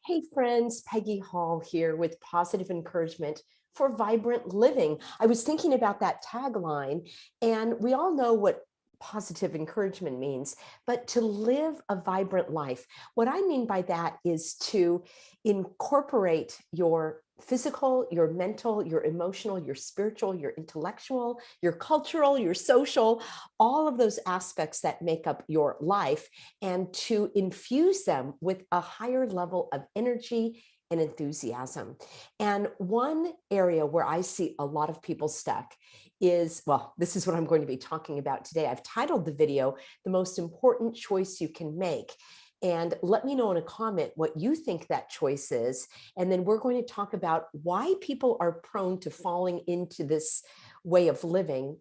Hey friends, Peggy Hall here with positive encouragement for vibrant living. I was thinking about that tagline, and we all know what positive encouragement means, but to live a vibrant life. What I mean by that is to incorporate your physical, your mental, your emotional, your spiritual, your intellectual, your cultural, your social, all of those aspects that make up your life, and to infuse them with a higher level of energy and enthusiasm. And one area where I see a lot of people stuck is, well, this is what I'm going to be talking about today. I've titled the video, The Most Important Choice You Can Make. And let me know in a comment what you think that choice is. And then we're going to talk about why people are prone to falling into this way of living.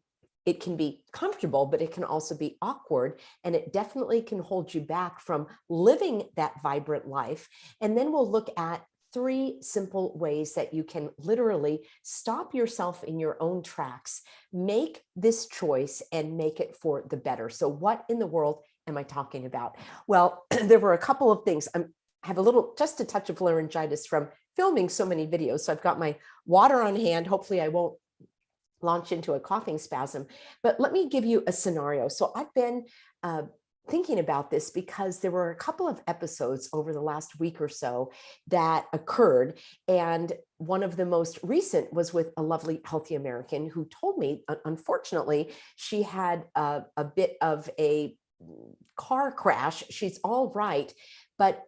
It can be comfortable, but it can also be awkward, and it definitely can hold you back from living that vibrant life. And then we'll look at 3 simple ways that you can literally stop yourself in your own tracks, make this choice, and make it for the better. So what in the world am I talking about? Well, there were a couple of things. I have just a touch of laryngitis from filming so many videos. So I've got my water on hand. Hopefully I won't launch into a coughing spasm, but let me give you a scenario. So I've been thinking about this because there were a couple of episodes over the last week or so that occurred. And one of the most recent was with a lovely, healthy American who told me, unfortunately, she had a bit of a car crash. She's all right, but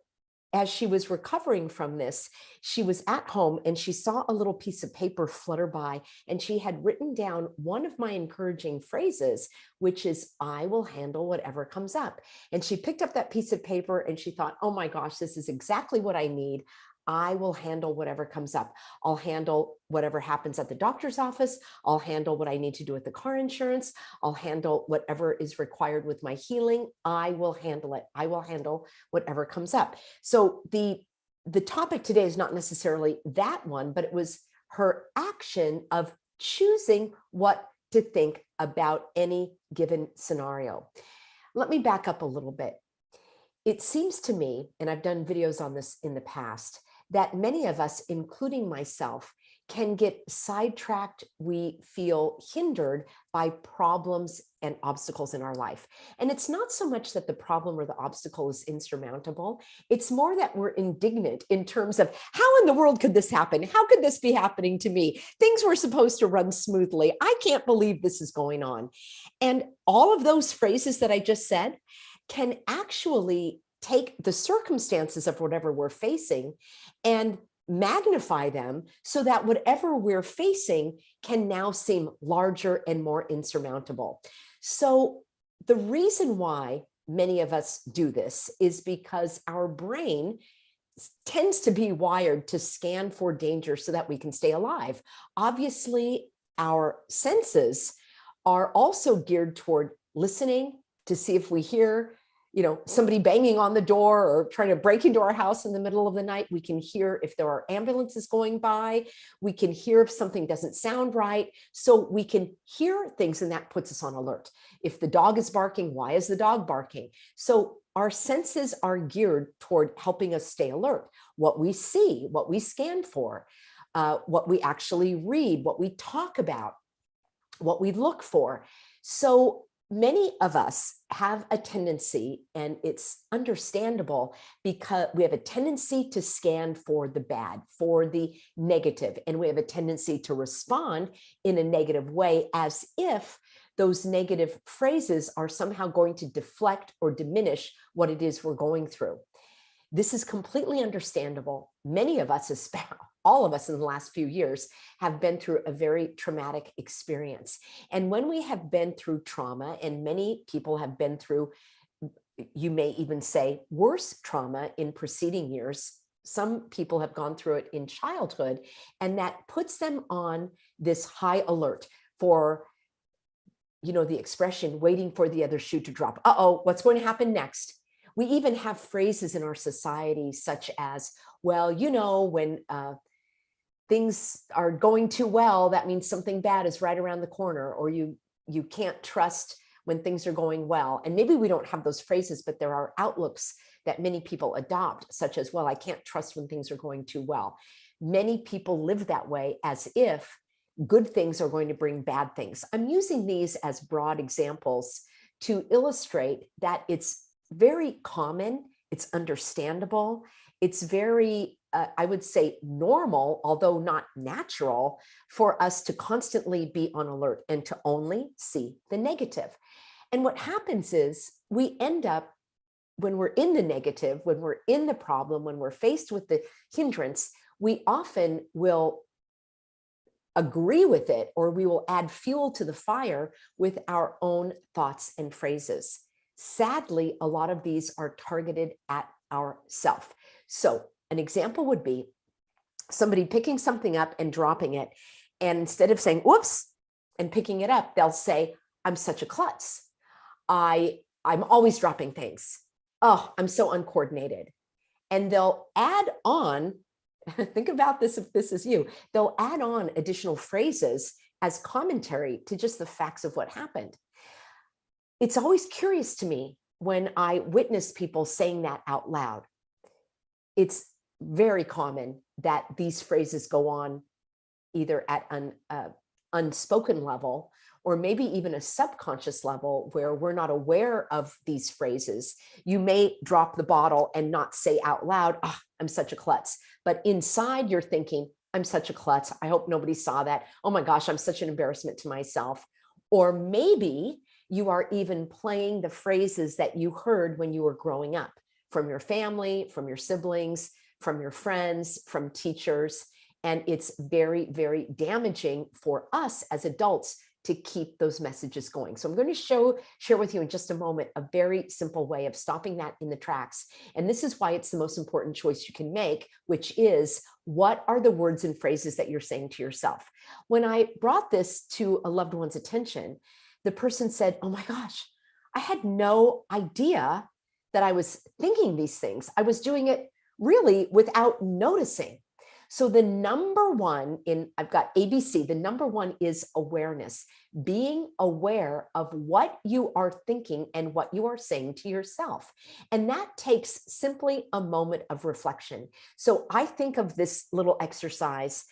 as she was recovering from this, she was at home and she saw a little piece of paper flutter by, and she had written down one of my encouraging phrases, which is, I will handle whatever comes up. And she picked up that piece of paper and she thought, oh my gosh, this is exactly what I need. I will handle whatever comes up. I'll handle whatever happens at the doctor's office. I'll handle what I need to do with the car insurance. I'll handle whatever is required with my healing. I will handle it. I will handle whatever comes up. So the topic today is not necessarily that one, but it was her action of choosing what to think about any given scenario. Let me back up a little bit. It seems to me, and I've done videos on this in the past, that many of us, including myself, can get sidetracked. We feel hindered by problems and obstacles in our life. And it's not so much that the problem or the obstacle is insurmountable. It's more that we're indignant in terms of, how in the world could this happen? How could this be happening to me? Things were supposed to run smoothly. I can't believe this is going on. And all of those phrases that I just said can actually take the circumstances of whatever we're facing and magnify them so that whatever we're facing can now seem larger and more insurmountable. So the reason why many of us do this is because our brain tends to be wired to scan for danger so that we can stay alive. Obviously, our senses are also geared toward listening to see if we hear somebody banging on the door or trying to break into our house in the middle of the night. We can hear if there are ambulances going by. We can hear if something doesn't sound right. So we can hear things, and that puts us on alert. If the dog is barking, why is the dog barking? So our senses are geared toward helping us stay alert. What we see, what we scan for, what we actually read, what we talk about, what we look for. So many of us have a tendency, and it's understandable, because we have a tendency to scan for the bad, for the negative, and we have a tendency to respond in a negative way, as if those negative phrases are somehow going to deflect or diminish what it is we're going through. This is completely understandable. Many of us, all of us in the last few years, have been through a very traumatic experience. And when we have been through trauma, and many people have been through, you may even say, worse trauma in preceding years. Some people have gone through it in childhood, and that puts them on this high alert for, the expression, waiting for the other shoe to drop. Uh-oh, what's going to happen next? We even have phrases in our society such as, well, when things are going too well, that means something bad is right around the corner, or you can't trust when things are going well. And maybe we don't have those phrases, but there are outlooks that many people adopt, such as, well, I can't trust when things are going too well. Many people live that way as if good things are going to bring bad things. I'm using these as broad examples to illustrate that it's very common, it's understandable, it's very, I would say, normal, although not natural, for us to constantly be on alert and to only see the negative. And what happens is we end up, when we're in the negative, when we're in the problem, when we're faced with the hindrance, we often will agree with it, or we will add fuel to the fire with our own thoughts and phrases. Sadly, a lot of these are targeted at ourselves. So an example would be somebody picking something up and dropping it. And instead of saying, whoops, and picking it up, they'll say, I'm such a klutz. I'm always dropping things. Oh, I'm so uncoordinated. And they'll add on, think about this if this is you, they'll add on additional phrases as commentary to just the facts of what happened. It's always curious to me when I witness people saying that out loud. It's very common that these phrases go on either at an unspoken level, or maybe even a subconscious level where we're not aware of these phrases. You may drop the bottle and not say out loud, oh, I'm such a klutz. But inside you're thinking, I'm such a klutz. I hope nobody saw that. Oh my gosh, I'm such an embarrassment to myself. Or maybe you are even playing the phrases that you heard when you were growing up from your family, from your siblings, from your friends, from teachers. And it's very, very damaging for us as adults to keep those messages going. So I'm going to share with you in just a moment a very simple way of stopping that in the tracks. And this is why it's the most important choice you can make, which is, what are the words and phrases that you're saying to yourself? When I brought this to a loved one's attention, the person said, oh my gosh, I had no idea that I was thinking these things. I was doing it really without noticing. So the number one I've got ABC, the number one is awareness, being aware of what you are thinking and what you are saying to yourself. And that takes simply a moment of reflection. So I think of this little exercise,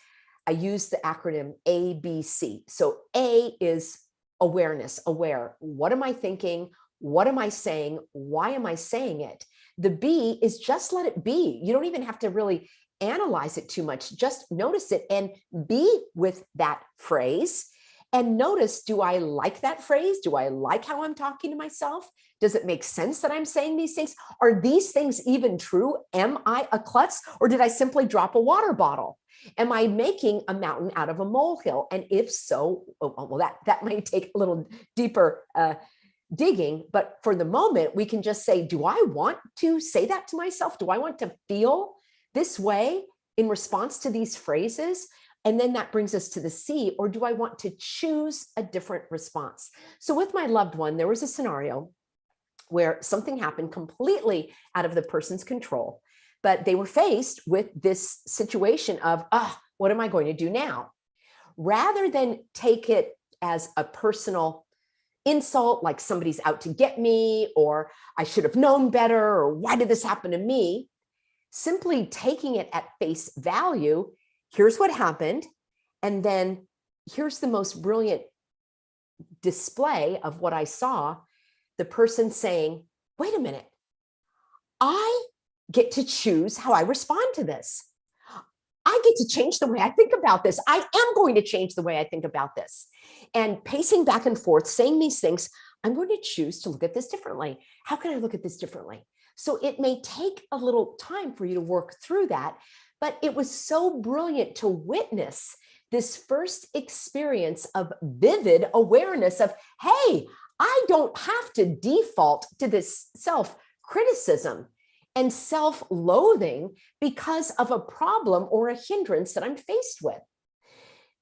I use the acronym ABC. So A is awareness, aware. What am I thinking? What am I saying? Why am I saying it? The B is just let it be. You don't even have to really analyze it too much. Just notice it and be with that phrase. And notice, do I like that phrase? Do I like how I'm talking to myself? Does it make sense that I'm saying these things? Are these things even true? Am I a klutz, or did I simply drop a water bottle? Am I making a mountain out of a molehill? And if so, well, that might take a little deeper digging, but for the moment, we can just say, do I want to say that to myself? Do I want to feel this way in response to these phrases? And then that brings us to the C, or do I want to choose a different response? So with my loved one, there was a scenario where something happened completely out of the person's control, but they were faced with this situation of, what am I going to do now? Rather than take it as a personal insult, like somebody's out to get me, or I should have known better, or why did this happen to me? Simply taking it at face value, here's what happened. And then here's the most brilliant display of what I saw. The person saying, wait a minute, I get to choose how I respond to this. I get to change the way I think about this. I am going to change the way I think about this. And pacing back and forth, saying these things, I'm going to choose to look at this differently. How can I look at this differently? So it may take a little time for you to work through that, but it was so brilliant to witness this first experience of vivid awareness of, hey, I don't have to default to this self-criticism and self-loathing because of a problem or a hindrance that I'm faced with.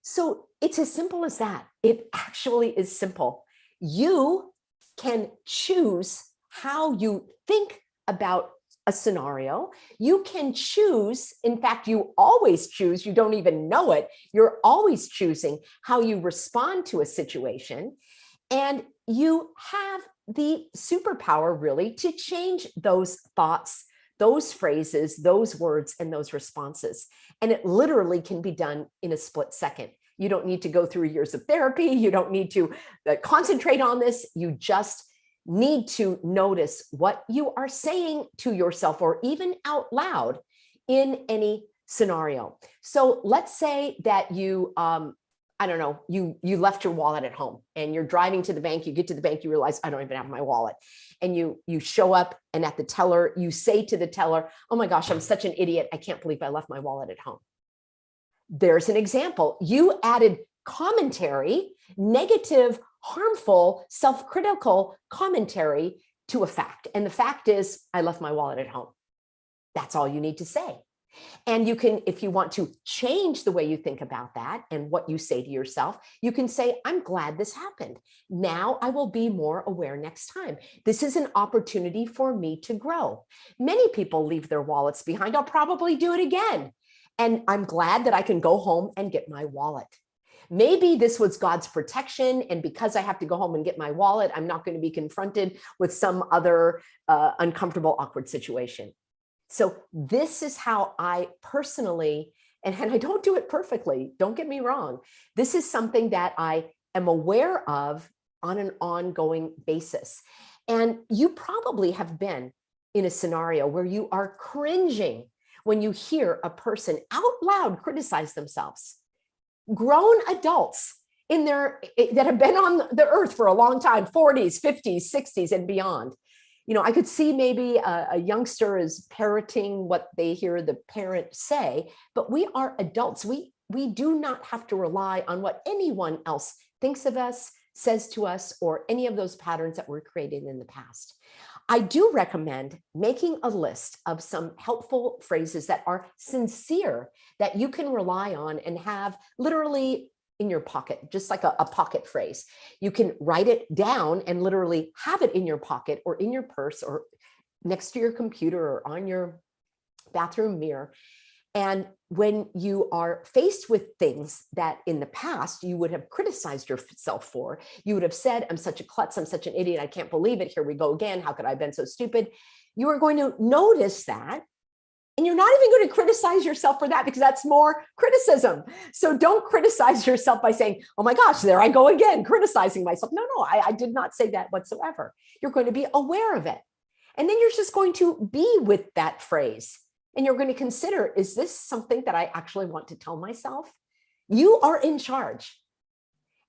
So it's as simple as that. It actually is simple. You can choose how you think about a scenario. You can choose, in fact, you always choose, you don't even know it. You're always choosing how you respond to a situation. And you have the superpower really to change those thoughts, those phrases, those words, and those responses. And it literally can be done in a split second. You don't need to go through years of therapy. You don't need to concentrate on this. You just need to notice what you are saying to yourself or even out loud in any scenario. So let's say that you, I don't know, you left your wallet at home and you're driving to the bank. You get to the bank, you realize I don't even have my wallet. And you show up, and at the teller, you say to the teller, oh my gosh, I'm such an idiot. I can't believe I left my wallet at home. There's an example. You added commentary, negative, harmful, self-critical commentary to a fact. And the fact is, I left my wallet at home. That's all you need to say. And you can, if you want to change the way you think about that and what you say to yourself, you can say, I'm glad this happened. Now I will be more aware next time. This is an opportunity for me to grow. Many people leave their wallets behind. I'll probably do it again. And I'm glad that I can go home and get my wallet. Maybe this was God's protection, and because I have to go home and get my wallet, I'm not going to be confronted with some other uncomfortable, awkward situation. So this is how I personally, and I don't do it perfectly, don't get me wrong. This is something that I am aware of on an ongoing basis. And you probably have been in a scenario where you are cringing when you hear a person out loud criticize themselves. Grown adults that have been on the earth for a long time, 40s, 50s, 60s, and beyond. I could see maybe a youngster is parroting what they hear the parent say, but we are adults. We do not have to rely on what anyone else thinks of us, says to us, or any of those patterns that were created in the past. I do recommend making a list of some helpful phrases that are sincere, that you can rely on and have literally in your pocket, just like a pocket phrase. You can write it down and literally have it in your pocket or in your purse or next to your computer or on your bathroom mirror. And when you are faced with things that in the past you would have criticized yourself for, you would have said, I'm such a klutz, I'm such an idiot, I can't believe it, here we go again, how could I have been so stupid? You are going to notice that, and you're not even going to criticize yourself for that, because that's more criticism. So don't criticize yourself by saying, oh my gosh, there I go again, criticizing myself. No, I did not say that whatsoever. You're going to be aware of it. And then you're just going to be with that phrase. And you're going to consider, is this something that I actually want to tell myself? You are in charge.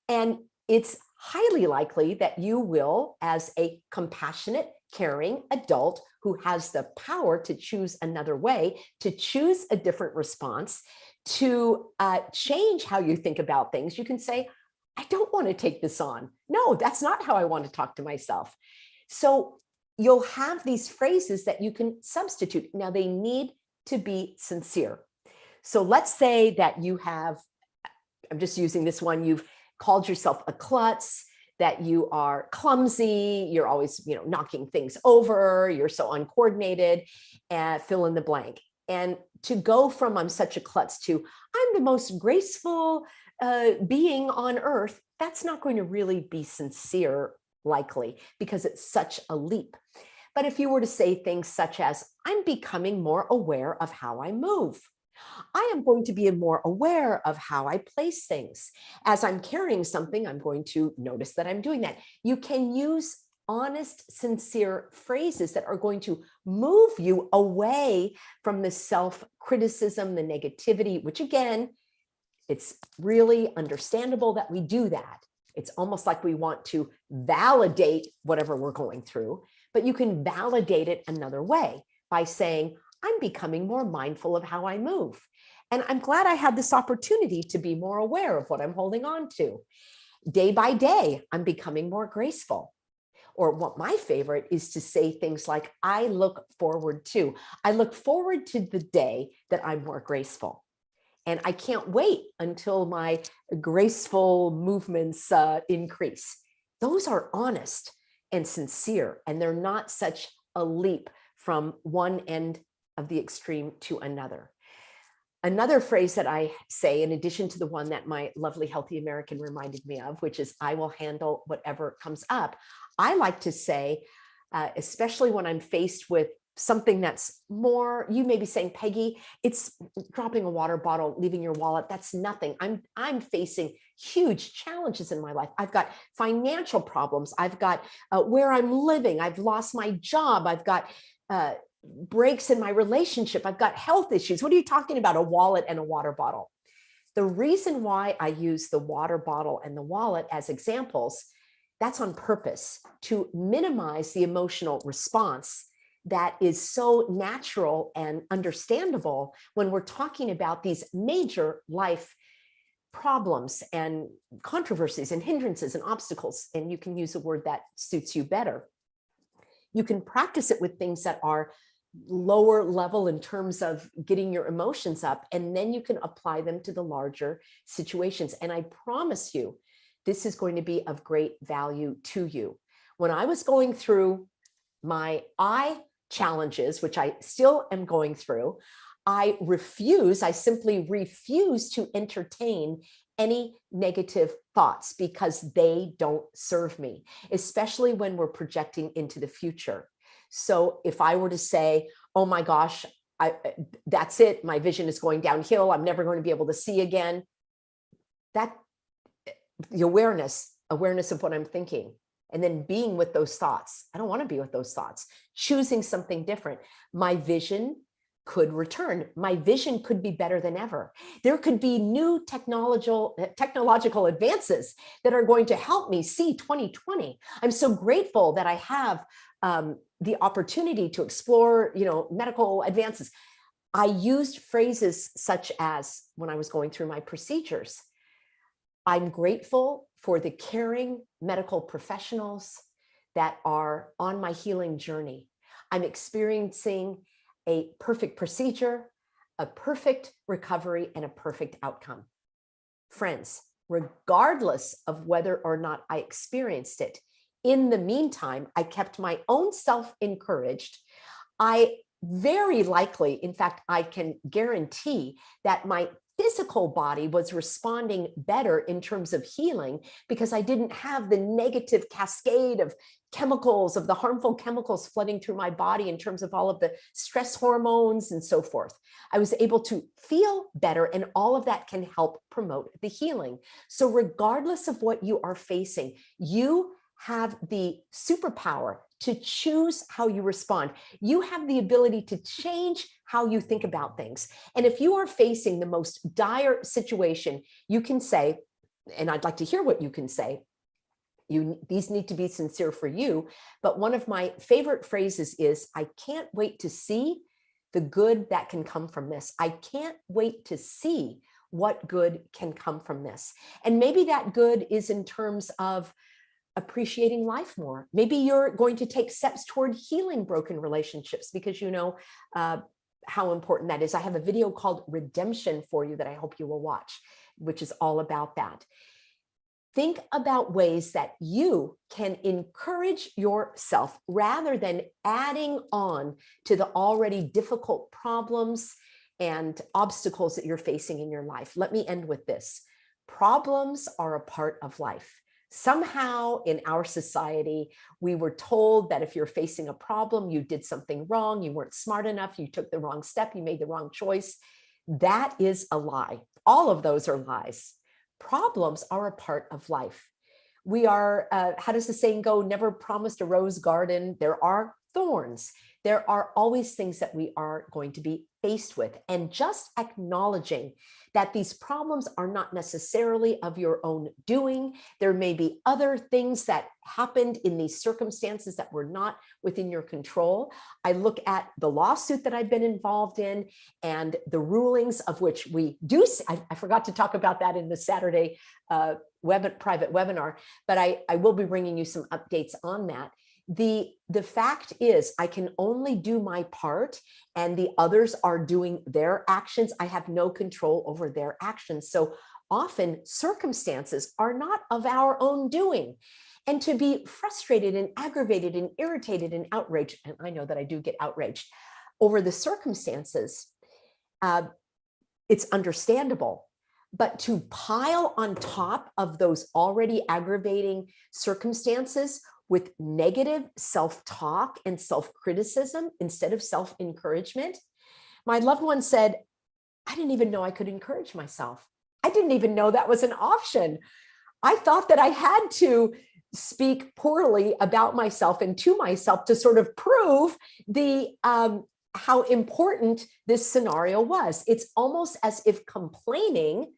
And it's highly likely that you will, as a compassionate, caring adult who has the power to choose another way, to choose a different response, to change how you think about things, you can say, I don't want to take this on. No, that's not how I want to talk to myself. So you'll have these phrases that you can substitute. Now, they need to be sincere. So let's say that you have, I'm just using this one, you've called yourself a klutz, that you are clumsy, you're always, knocking things over, you're so uncoordinated, and fill in the blank. And to go from I'm such a klutz to I'm the most graceful being on earth, that's not going to really be sincere, likely, because it's such a leap. But if you were to say things such as, I'm becoming more aware of how I move. I am going to be more aware of how I place things. As I'm carrying something, I'm going to notice that I'm doing that. You can use honest, sincere phrases that are going to move you away from the self-criticism, the negativity, which again, it's really understandable that we do that. It's almost like we want to validate whatever we're going through, but you can validate it another way by saying, I'm becoming more mindful of how I move. And I'm glad I had this opportunity to be more aware of what I'm holding on to. Day by day, I'm becoming more graceful. Or what my favorite is to say things like, I look forward to the day that I'm more graceful. And I can't wait until my graceful movements increase. Those are honest and sincere, and they're not such a leap from one end of the extreme to another. Another phrase that I say, in addition to the one that my lovely healthy American reminded me of, which is, I will handle whatever comes up. I like to say, especially when I'm faced with something that's more, you may be saying, Peggy, it's dropping a water bottle, leaving your wallet. That's nothing. I'm facing huge challenges in my life. I've got financial problems. I've got where I'm living. I've lost my job. I've got breaks in my relationship. I've got health issues. What are you talking about? A wallet and a water bottle. The reason why I use the water bottle and the wallet as examples, that's on purpose, to minimize the emotional response that is so natural and understandable when we're talking about these major life problems and controversies and hindrances and obstacles. And you can use a word that suits you better. You can practice it with things that are lower level in terms of getting your emotions up, and then you can apply them to the larger situations. And I promise you, this is going to be of great value to you. When I was going through my eye challenges, which I still am going through, I simply refuse to entertain any negative thoughts because they don't serve me, especially when we're projecting into the future. So if I were to say, oh my gosh, that's it, my vision is going downhill, I'm never going to be able to see again, that the awareness of what I'm thinking, and then being with those thoughts. I don't want to be with those thoughts. Choosing something different. My vision could return. My vision could be better than ever. There could be new technological advances that are going to help me see 2020. I'm so grateful that I have the opportunity to explore, medical advances. I used phrases such as, when I was going through my procedures, I'm grateful for the caring medical professionals that are on my healing journey. I'm experiencing a perfect procedure, a perfect recovery, and a perfect outcome. Friends, regardless of whether or not I experienced it, in the meantime, I kept my own self encouraged. I very likely, in fact, I can guarantee that my physical body was responding better in terms of healing because I didn't have the negative cascade of chemicals, of the harmful chemicals flooding through my body in terms of all of the stress hormones and so forth. I was able to feel better, and all of that can help promote the healing. So regardless of what you are facing, you have the superpower to choose how you respond. You have the ability to change how you think about things. And if you are facing the most dire situation, you can say, and I'd like to hear what you can say, these need to be sincere for you. But one of my favorite phrases is, I can't wait to see the good that can come from this. I can't wait to see what good can come from this. And maybe that good is in terms of appreciating life more. Maybe you're going to take steps toward healing broken relationships because you know how important that is. I have a video called Redemption for you that I hope you will watch, which is all about that. Think about ways that you can encourage yourself rather than adding on to the already difficult problems and obstacles that you're facing in your life. Let me end with this. Problems are a part of life. Somehow in our society, we were told that if you're facing a problem, you did something wrong, you weren't smart enough, you took the wrong step, you made the wrong choice. That is a lie. All of those are lies. Problems are a part of life. We are, how does the saying go? Never promised a rose garden. There are thorns. There are always things that we are going to be faced with. And just acknowledging that these problems are not necessarily of your own doing. There may be other things that happened in these circumstances that were not within your control. I look at the lawsuit that I've been involved in and the rulings of which we do. I forgot to talk about that in the Saturday private webinar, but I will be bringing you some updates on that. The fact is, I can only do my part and the others are doing their actions. I have no control over their actions. So often circumstances are not of our own doing. And to be frustrated and aggravated and irritated and outraged, and I know that I do get outraged over the circumstances, it's understandable. But to pile on top of those already aggravating circumstances with negative self-talk and self-criticism instead of self-encouragement, my loved one said, I didn't even know I could encourage myself. I didn't even know that was an option. I thought that I had to speak poorly about myself and to myself to sort of prove the how important this scenario was. It's almost as if complaining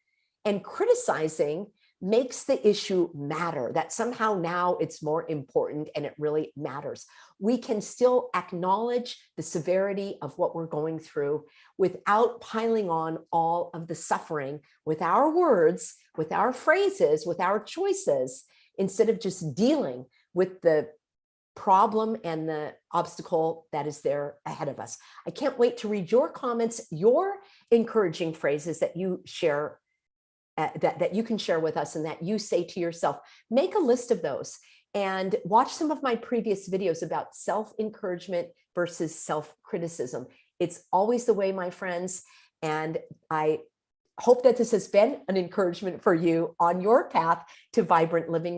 and criticizing makes the issue matter, that somehow now it's more important and it really matters. We can still acknowledge the severity of what we're going through without piling on all of the suffering with our words, with our phrases, with our choices, instead of just dealing with the problem and the obstacle that is there ahead of us. I can't wait to read your comments, your encouraging phrases that you share, that you can share with us and that you say to yourself. Make a list of those and watch some of my previous videos about self-encouragement versus self-criticism. It's always the way, my friends. And I hope that this has been an encouragement for you on your path to vibrant living.